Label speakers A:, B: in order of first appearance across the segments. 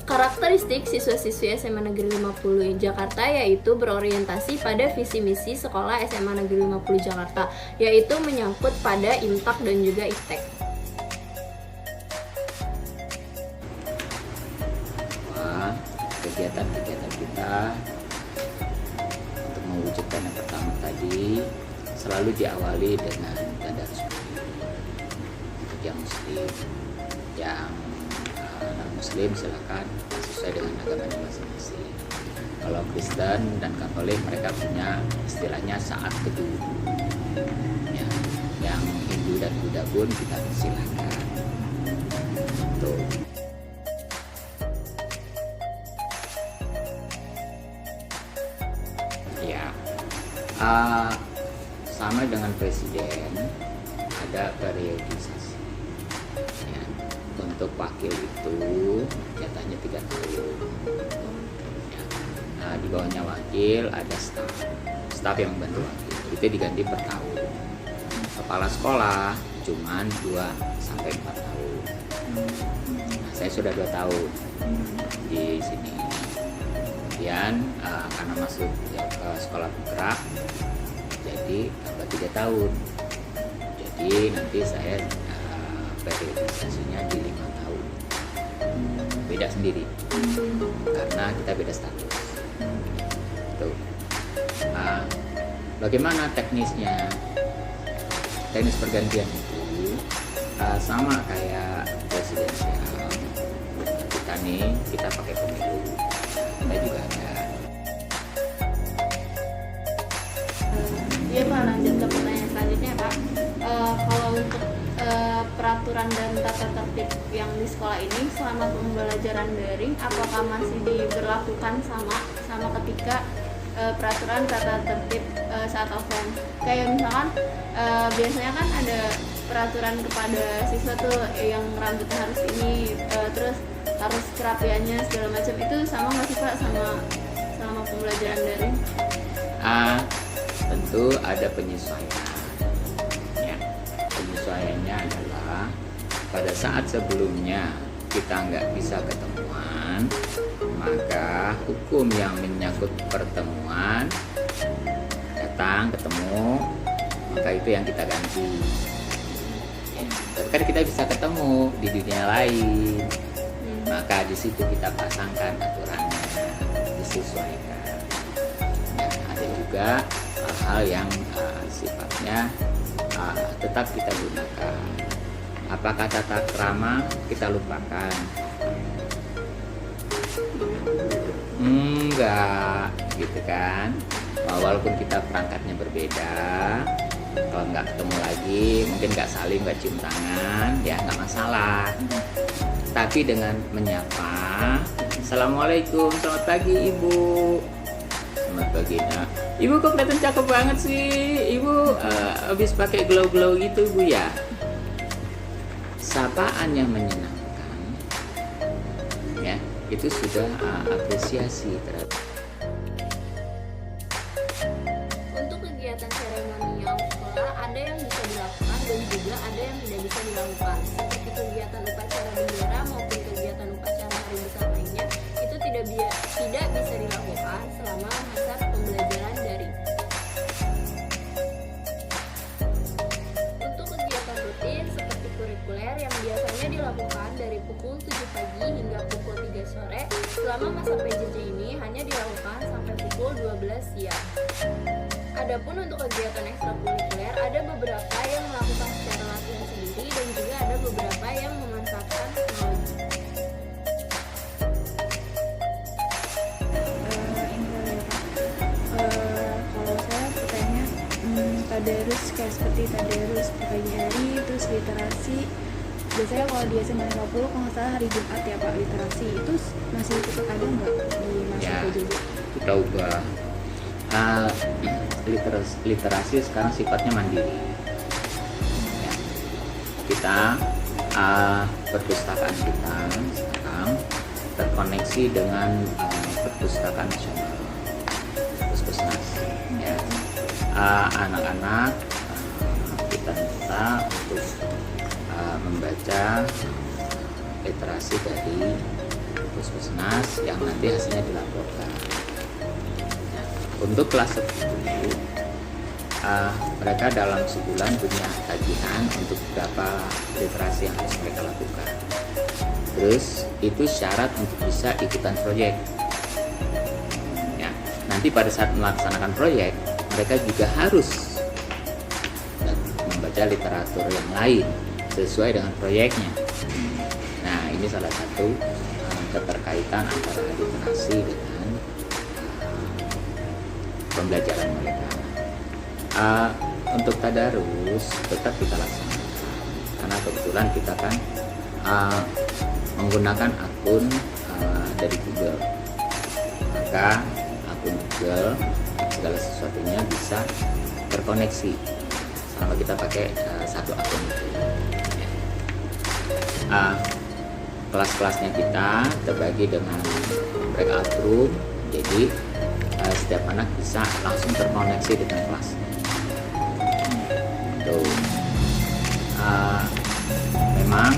A: Karakteristik siswa-siswi SMA Negeri 50 Jakarta yaitu berorientasi pada visi misi sekolah SMA Negeri 50 Jakarta, yaitu menyangkut pada IMTAK dan juga IPTEK.
B: Kegiatan-kegiatan kita untuk mewujudkan yang pertama tadi selalu diawali dengan tadarus. Untuk yang muslim, yang non-muslim silakan sesuai dengan agamanya masing-masing. Kalau Kristen dan Katolik mereka punya istilahnya saat teduh. Ya, yang Hindu dan Buddha pun kita silakan. Tuh. Ya, sama dengan presiden ada periodisasi. Ya, untuk wakil itu jatahnya 3 tahun. Ya, di bawahnya wakil ada staf yang membantu wakil, itu diganti per tahun. Kepala sekolah cuman 2-4 tahun. Nah, saya sudah 2 tahun di sini. Kemudian karena masuk ke sekolah bergerak, jadi tambah 3 tahun. Jadi nanti saya periodisasinya di 5 tahun. Beda sendiri karena kita beda status. Tuh. Bagaimana teknisnya? Teknis pergantian itu sama kayak presidensial. Kita nih kita pakai pemilu. Kita juga ada.
A: Iya Pak, lanjut ke pertanyaan selanjutnya Pak. Kalau untuk peraturan dan tata tertib yang di sekolah ini selama pembelajaran daring, apakah masih diberlakukan sama ketika peraturan tata tertib saat offline? Kayak misalkan biasanya kan ada peraturan kepada siswa tuh yang rambutnya harus ini, terus harus kerapiannya segala macam, itu sama nggak sih Pak selama pembelajaran daring?
B: Tentu ada penyesuaian. Ya, penyesuaiannya adalah pada saat sebelumnya kita nggak bisa ketemuan, maka hukum yang menyangkut pertemuan, datang ketemu, maka itu yang kita ganti. Ya, tapi kan kita bisa ketemu di dunia lain, maka di situ kita pasangkan aturannya, disesuaikan. Nah, ada juga hal-hal yang sifatnya tetap kita gunakan. Apakah tata krama kita lupakan? Enggak, gitu kan? Walaupun kita perangkatnya berbeda, kalau nggak ketemu lagi, mungkin nggak saling, nggak cium tangan, ya nggak masalah. Tapi dengan menyapa, Assalamualaikum, selamat pagi Ibu. Selamat pagi nak. Ibu kok kelihatan cakep banget sih. Ibu habis pakai glow-glow gitu Bu ya. Sapaan yang menyenangkan, ya itu sudah apresiasi terhadap.
A: Untuk kegiatan seremonial sekolah ada yang bisa dilakukan dan juga ada yang tidak bisa dilakukan. Seperti kegiatan upacara bendera maupun kegiatan upacara hari besar lainnya, itu tidak bisa dilakukan selama masa pembelajaran daring. Untuk kegiatan rutin seperti kurikuler yang biasanya dilakukan dari pukul 7 pagi hingga pukul 3 sore, selama masa PJJ ini hanya dilakukan sampai pukul 12 siang. Adapun untuk kegiatan ekstrakurikuler ada beberapa yang melakukan secara latihan sendiri dan juga ada beberapa yang memanfaatkan teknologi.
C: Kalau saya bertanya tadarus kayak seperti tadarus pagi hari, terus literasi. Biasanya kalau di SMA 50 kalau nggak salah hari Jumat ya Pak, literasi itu masih tetap ada nggak di masa
B: Ya,
C: PJJ?
B: kita ubah. Literasi sekarang sifatnya mandiri. Ya, kita perpustakaan kita sekarang terkoneksi dengan perpustakaan nasional, Puskesmas. Ya, anak-anak kita minta untuk membaca literasi dari Puskesmas yang nanti hasilnya dilaporkan. Nah, untuk kelas 10 mereka dalam sebulan punya kajian untuk berapa literasi yang harus mereka lakukan. Terus itu syarat untuk bisa ikutan proyek. Ya, nanti pada saat melaksanakan proyek mereka juga harus membaca literatur yang lain sesuai dengan proyeknya. Nah, ini salah satu keterkaitan antara literasi dengan pembelajaran mereka. Untuk tadarus tetap kita laksanakan karena kebetulan kita kan menggunakan akun dari Google, maka akun Google segala sesuatunya bisa terkoneksi selama kita pakai satu akun itu. Kelas-kelasnya kita terbagi dengan breakout room, jadi setiap anak bisa langsung terkoneksi dengan kelas. Tuh. Memang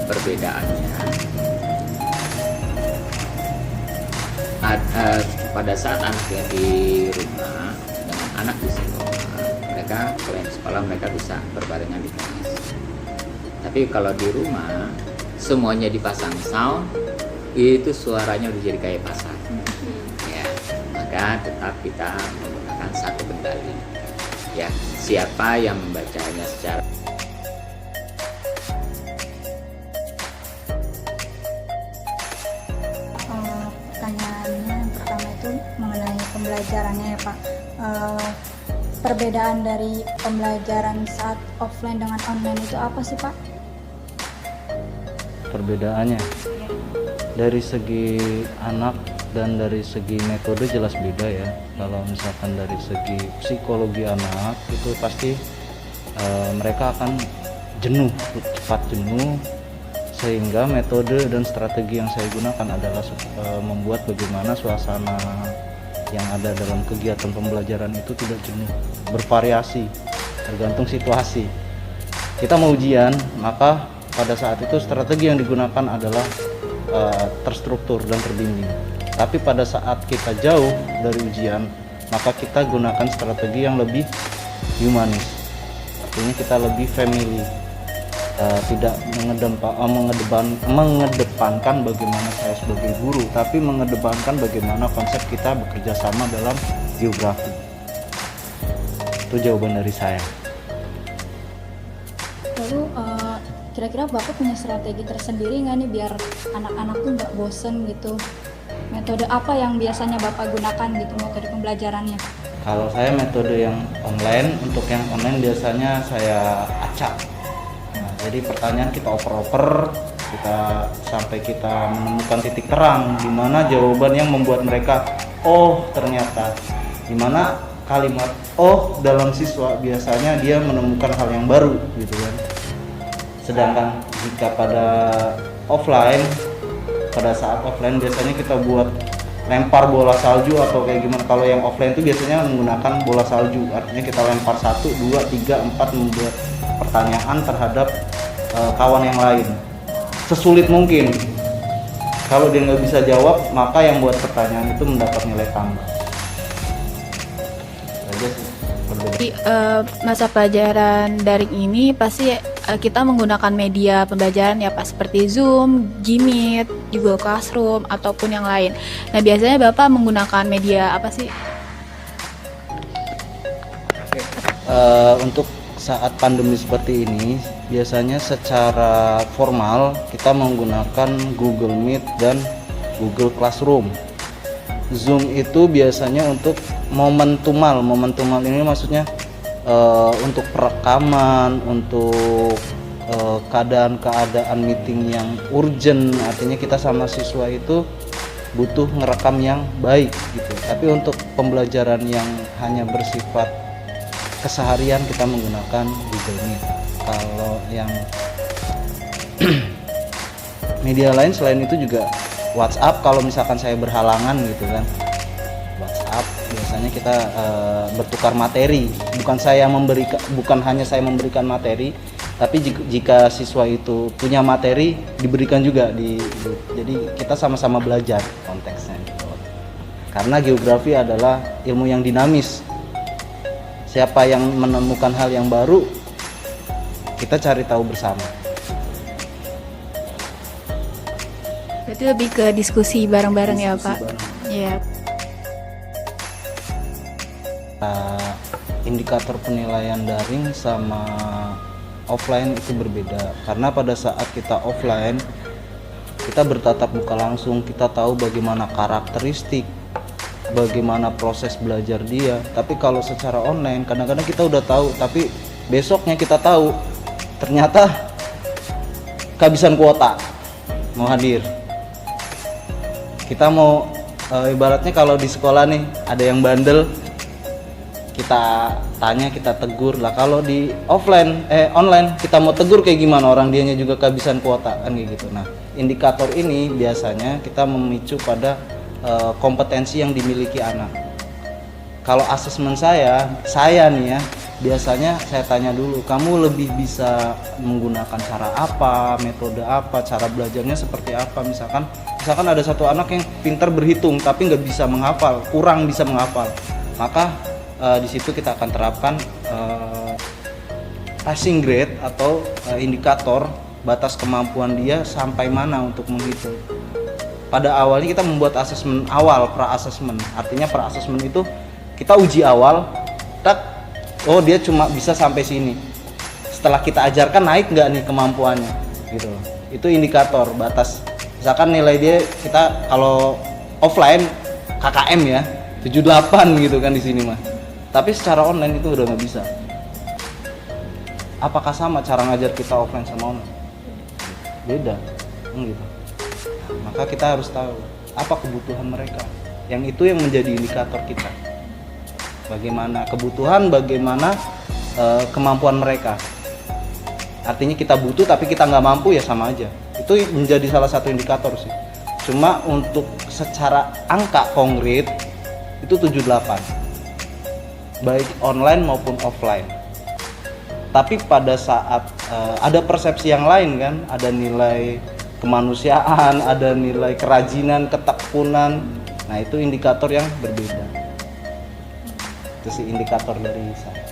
B: perbedaannya pada saat anaknya di rumah dengan anak di sekolah, mereka selain sekolah mereka bisa berbarengan di kelas. Tapi kalau di rumah semuanya dipasang sound, itu suaranya udah jadi kayak pasar. Ya, maka tetap kita menggunakan satu kendali. Ya, siapa yang membacanya secara
D: pertanyaannya yang pertama itu mengenai pembelajarannya ya Pak. Perbedaan dari pembelajaran saat offline dengan online itu apa sih Pak?
E: Perbedaannya dari segi anak dan dari segi metode jelas beda ya. Kalau misalkan dari segi psikologi anak itu pasti mereka akan cepat jenuh, sehingga metode dan strategi yang saya gunakan adalah membuat bagaimana suasana yang ada dalam kegiatan pembelajaran itu tidak jenuh, bervariasi tergantung situasi. Kita mau ujian, maka pada saat itu strategi yang digunakan adalah terstruktur dan terbimbing. Tapi pada saat kita jauh dari ujian, maka kita gunakan strategi yang lebih humanis. Artinya kita lebih family, tidak mengedepankan bagaimana saya sebagai guru, tapi mengedepankan bagaimana konsep kita bekerja sama dalam geografi. Itu jawaban dari saya.
D: Lalu kira-kira Bapak punya strategi tersendiri nggak nih biar anak-anak tuh nggak bosen gitu? Metode apa yang biasanya Bapak gunakan gitu, metode pembelajarannya?
E: Kalau saya metode yang online, untuk yang online biasanya saya acak. Nah, jadi pertanyaan kita oper-oper, kita sampai kita menemukan titik terang di mana jawaban yang membuat mereka oh ternyata, di mana kalimat oh dalam siswa biasanya dia menemukan hal yang baru gitu kan. Sedangkan jika pada offline, pada saat offline biasanya kita buat lempar bola salju atau kayak gimana. Kalau yang offline itu biasanya menggunakan bola salju, artinya kita lempar 1, 2, 3, 4 membuat pertanyaan terhadap kawan yang lain sesulit mungkin. Kalau dia nggak bisa jawab, maka yang buat pertanyaan itu mendapat nilai tambah. Aja sih.
C: Di masa pelajaran daring ini pasti kita menggunakan media pembelajaran ya Pak, seperti Zoom, Gmeet, Google Classroom ataupun yang lain. Nah, biasanya Bapak menggunakan media apa sih?
E: Untuk saat pandemi seperti ini, biasanya secara formal kita menggunakan Google Meet dan Google Classroom. Zoom itu biasanya untuk momentumal ini maksudnya untuk perekaman, untuk keadaan-keadaan meeting yang urgent, artinya kita sama siswa itu butuh ngerekam yang baik gitu. Tapi untuk pembelajaran yang hanya bersifat keseharian kita menggunakan Google Meet. Kalau yang media lain selain itu juga WhatsApp, kalau misalkan saya berhalangan gitu kan, WhatsApp biasanya kita bertukar materi bukan hanya saya memberikan materi, tapi jika siswa itu punya materi diberikan juga jadi kita sama-sama belajar konteksnya gitu. Karena geografi adalah ilmu yang dinamis. Siapa yang menemukan hal yang baru, kita cari tahu bersama.
C: Berarti lebih ke diskusi bareng-bareng ya Pak? Iya.
E: Indikator penilaian daring sama offline itu berbeda. Karena pada saat kita offline, kita bertatap muka langsung, kita tahu bagaimana karakteristik, bagaimana proses belajar dia. Tapi kalau secara online kadang-kadang kita udah tahu, tapi besoknya kita tahu ternyata kehabisan kuota mau hadir. Kita mau ibaratnya kalau di sekolah nih ada yang bandel, kita tanya, kita tegur lah. Kalau di online kita mau tegur kayak gimana, orang dianya juga kehabisan kuota kan kayak gitu. Nah, indikator ini biasanya kita memicu pada kompetensi yang dimiliki anak. Kalau asesmen saya nih ya, biasanya saya tanya dulu, kamu lebih bisa menggunakan cara apa, metode apa, cara belajarnya seperti apa. Misalkan ada satu anak yang pintar berhitung tapi nggak bisa menghafal, kurang bisa menghafal, maka di situ kita akan terapkan passing grade atau indikator batas kemampuan dia sampai mana untuk menghitung. Pada awalnya kita membuat asesmen awal, pra-asesmen. Artinya pra-asesmen itu kita uji awal, oh dia cuma bisa sampai sini. Setelah kita ajarkan naik nggak nih kemampuannya, gitu loh. Itu indikator batas. Misalkan nilai dia, kita kalau offline KKM ya 78 gitu kan di sini mah. Tapi secara online itu udah nggak bisa. Apakah sama cara ngajar kita offline sama online? Beda, gitu. Maka kita harus tahu apa kebutuhan mereka. Yang itu yang menjadi indikator kita. Bagaimana kebutuhan, bagaimana kemampuan mereka. Artinya kita butuh tapi kita nggak mampu ya sama aja. Itu menjadi salah satu indikator sih. Cuma untuk secara angka konkret itu 78. Baik online maupun offline. Tapi pada saat ada persepsi yang lain kan, ada nilai kemanusiaan, ada nilai kerajinan, ketekunan. Nah, itu indikator yang berbeda. Itu sih indikator dari saya.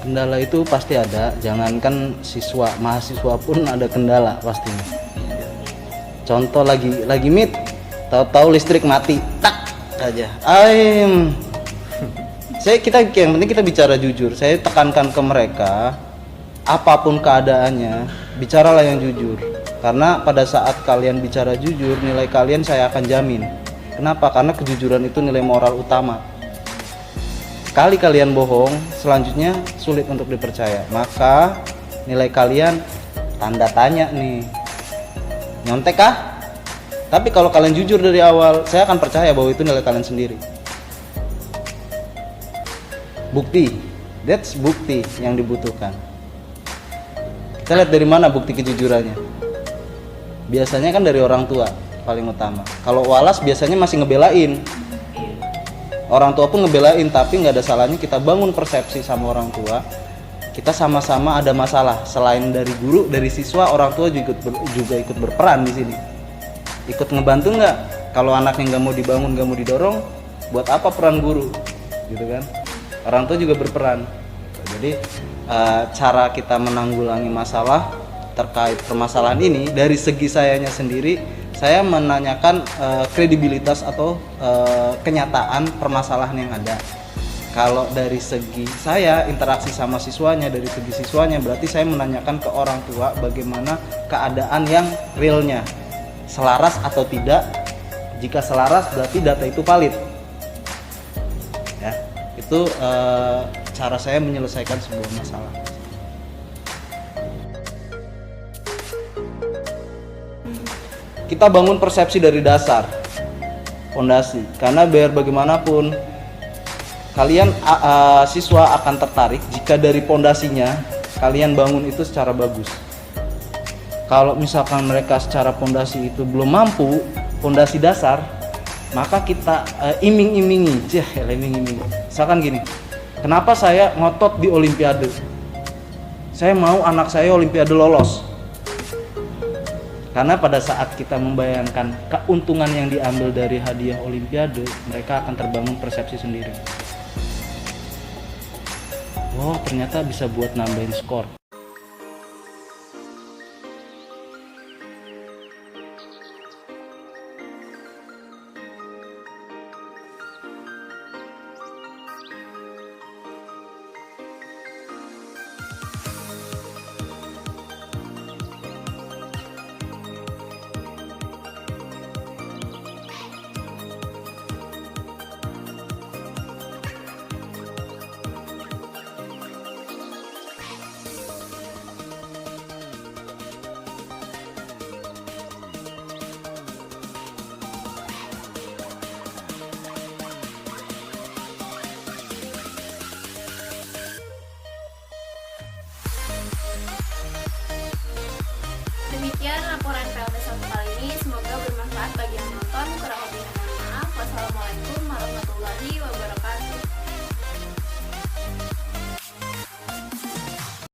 E: Kendala itu pasti ada, jangankan mahasiswa pun ada kendala pastinya. Contoh lagi meet, tahu-tahu listrik mati, tak aja. Yang penting kita bicara jujur. Saya tekankan ke mereka, apapun keadaannya, bicaralah yang jujur. Karena pada saat kalian bicara jujur, nilai kalian saya akan jamin. Kenapa? Karena kejujuran itu nilai moral utama. Sekali kalian bohong, selanjutnya sulit untuk dipercaya. Maka nilai kalian tanda tanya nih. Nyontek kah? Tapi kalau kalian jujur dari awal, saya akan percaya bahwa itu nilai kalian sendiri. Bukti, that's bukti yang dibutuhkan. Kita lihat dari mana bukti kejujurannya. Biasanya kan dari orang tua paling utama. Kalau walas biasanya masih ngebelain. Orang tua pun ngebelain, tapi nggak ada salahnya kita bangun persepsi sama orang tua. Kita sama-sama ada masalah. Selain dari guru, dari siswa, orang tua juga ikut berperan di sini. Ikut ngebantu nggak? Kalau anaknya nggak mau dibangun, nggak mau didorong, buat apa peran guru? Gitu kan? Orang tua juga berperan. Jadi cara kita menanggulangi masalah terkait permasalahan ini dari segi sayanya sendiri, saya menanyakan kredibilitas atau kenyataan permasalahan yang ada. Kalau dari segi saya interaksi sama siswanya, dari segi siswanya berarti saya menanyakan ke orang tua bagaimana keadaan yang realnya, selaras atau tidak. Jika selaras berarti data itu valid. Ya, itu cara saya menyelesaikan sebuah masalah. Kita bangun persepsi dari dasar, fondasi. Karena biar bagaimanapun kalian siswa akan tertarik jika dari fondasinya kalian bangun itu secara bagus. Kalau misalkan mereka secara fondasi itu belum mampu, fondasi dasar, maka kita iming-imingi, iming-imingi. Misalkan gini, kenapa saya ngotot di Olimpiade? Saya mau anak saya Olimpiade lolos. Karena pada saat kita membayangkan keuntungan yang diambil dari hadiah Olimpiade, mereka akan terbangun persepsi sendiri. Wow, ternyata bisa buat nambahin skor.
A: Demikian laporan PLT 1 kali ini, semoga bermanfaat bagi yang nonton. Kurang lebihnya mohon maaf. Wassalamualaikum warahmatullahi wabarakatuh.